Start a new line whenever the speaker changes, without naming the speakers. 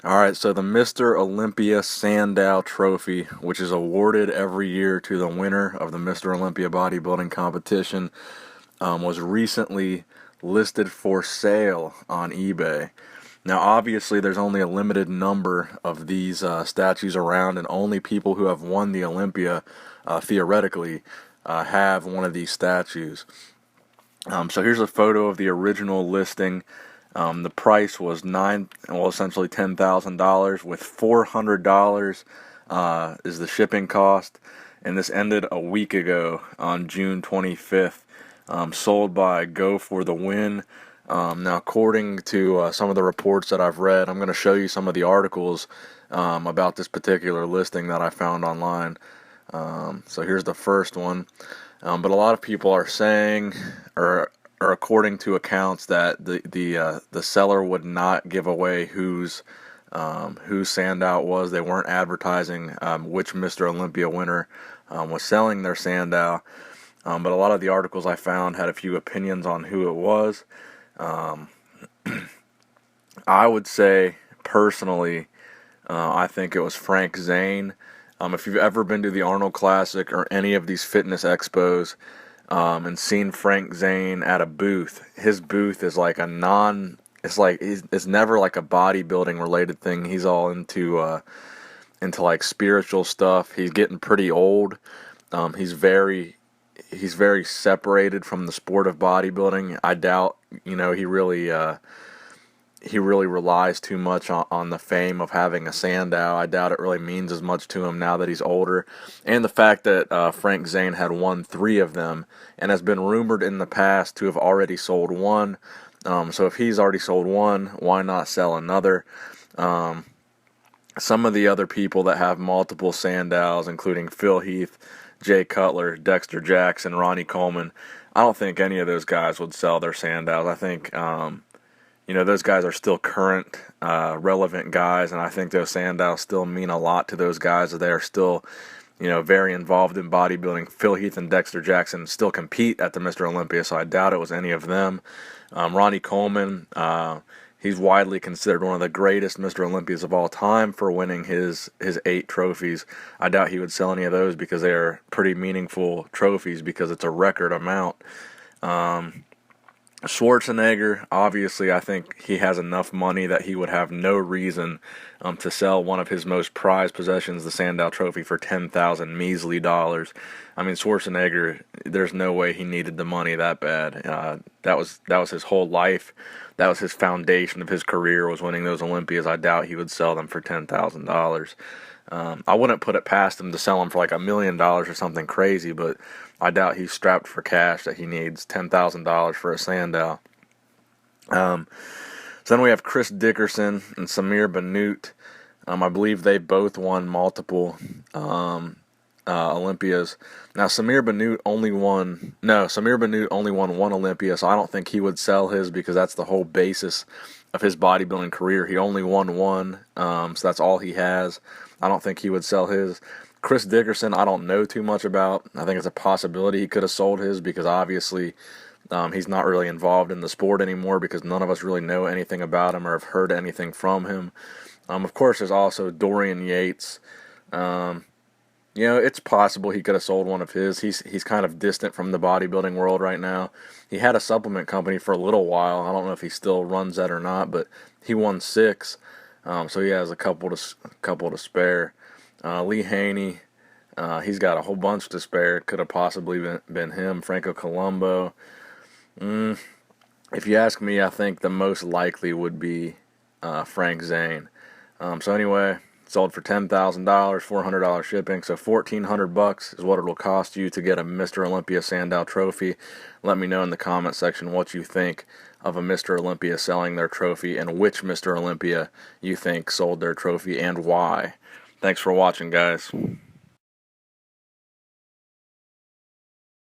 Alright, so the Mr. Olympia Sandow Trophy, which is awarded every year to the winner of the Mr. Olympia bodybuilding competition, was recently listed for sale on eBay. Now, obviously, there's only a limited number of these statues around, and only people who have won the Olympia, theoretically, have one of these statues. So here's a photo of the original listing. The price was essentially $10,000, with $400 is the shipping cost, and this ended a week ago on June 25th. Sold by Go for the Win. Now, according to some of the reports that I've read, I'm going to show you some of the articles about this particular listing that I found online. So here's the first one. But a lot of people are saying, or according to accounts, that the seller would not give away whose Sandow was. They weren't advertising which Mr. Olympia winner was selling their Sandow. But a lot of the articles I found had a few opinions on who it was. I would say, personally, I think it was Frank Zane. If you've ever been to the Arnold Classic or any of these fitness expos and seen Frank Zane at a booth, his booth is like it's never like a bodybuilding related thing. He's all into like spiritual stuff. He's getting pretty old. He's very separated from the sport of bodybuilding. I doubt, he really relies too much on the fame of having a Sandow. I doubt it really means as much to him now that he's older. And the fact that Frank Zane had won 3 of them and has been rumored in the past to have already sold one. So if he's already sold one, why not sell another? Some of the other people that have multiple Sandows, including Phil Heath, Jay Cutler, Dexter Jackson, Ronnie Coleman, I don't think any of those guys would sell their Sandows. I think, those guys are still current, relevant guys, and I think those Sandows still mean a lot to those guys. They are still, very involved in bodybuilding. Phil Heath and Dexter Jackson still compete at the Mr. Olympia, so I doubt it was any of them. Ronnie Coleman, he's widely considered one of the greatest Mr. Olympias of all time for winning his 8 trophies. I doubt he would sell any of those because they are pretty meaningful trophies because it's a record amount. Schwarzenegger, obviously, I think he has enough money that he would have no reason to sell one of his most prized possessions, the Sandow Trophy, for 10,000 measly dollars. I mean, Schwarzenegger, there's no way he needed the money that bad. That was his whole life. That was his foundation of his career, was winning those Olympias. I doubt he would sell them for $10,000. I wouldn't put it past him to sell them for like $1 million or something crazy, but I doubt he's strapped for cash that he needs $10,000 for a Sandow. So then we have Chris Dickerson and Samir Bannout. I believe they both won multiple Olympias. Now Samir Bannout only won one Olympia, so I don't think he would sell his because that's the whole basis of his bodybuilding career. He only won one, so that's all he has. I don't think he would sell his. Chris Dickerson, I don't know too much about. I think it's a possibility he could have sold his because obviously he's not really involved in the sport anymore because none of us really know anything about him or have heard anything from him. Of course, there's also Dorian Yates. It's possible he could have sold one of his. He's kind of distant from the bodybuilding world right now. He had a supplement company for a little while. I don't know if he still runs that or not, but he won 6, so he has a couple to spare. Lee Haney, he's got a whole bunch to spare. Could have possibly been him. Franco Colombo. If you ask me, I think the most likely would be Frank Zane. So anyway, sold for $10,000, $400 shipping, so $1,400 is what it'll cost you to get a Mr. Olympia Sandow Trophy. Let me know in the comment section what you think of a Mr. Olympia selling their trophy and which Mr. Olympia you think sold their trophy and why. Thanks for watching, guys.